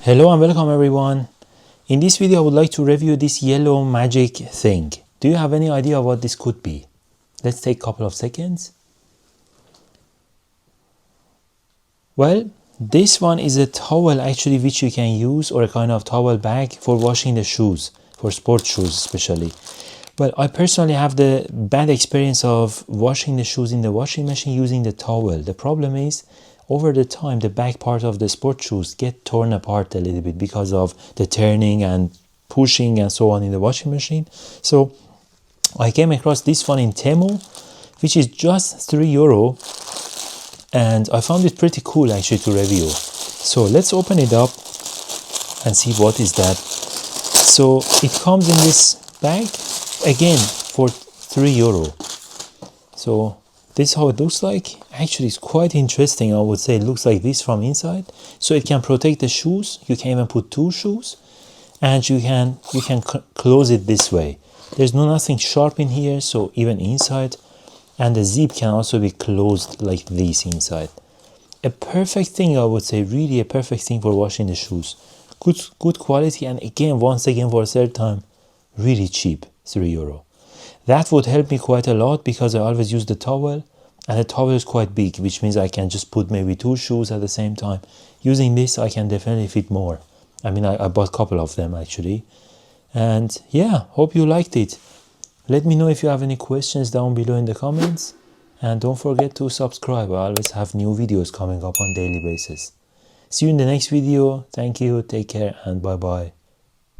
Hello and welcome everyone. In this video I would like to review this yellow magic thing. Do you have any idea what this could be? Let's take a couple of seconds. Well, this one is a towel actually which you can use, or a kind of towel bag for washing the shoes, for sport shoes especially. Well, I personally have the bad experience of washing the shoes in the washing machine using the towel. The problem is, over the time, the back part of the sport shoes get torn apart a little bit because of the turning and pushing and so on in the washing machine. So I came across this one in Temu, which is just €3, and I found it pretty cool actually to review. So let's open it up and see what is that. So it comes in this bag again for €3. So this is how it looks like. Actually, it's quite interesting. I would say it looks like this from inside. So it can protect the shoes. You can even put two shoes, and you can close it this way. There's nothing sharp in here, so even inside, and the zip can also be closed like this inside. A perfect thing, I would say, really a perfect thing for washing the shoes. Good quality, and again, once again for a third time, really cheap, €3. That would help me quite a lot because I always use the towel, and the towel is quite big, which means I can just put maybe two shoes at the same time. Using this, I can definitely fit more. I mean, I bought a couple of them actually. And yeah, hope you liked it. Let me know if you have any questions down below in the comments. And don't forget to subscribe. I always have new videos coming up on daily basis. See you in the next video. Thank you, take care, and bye bye.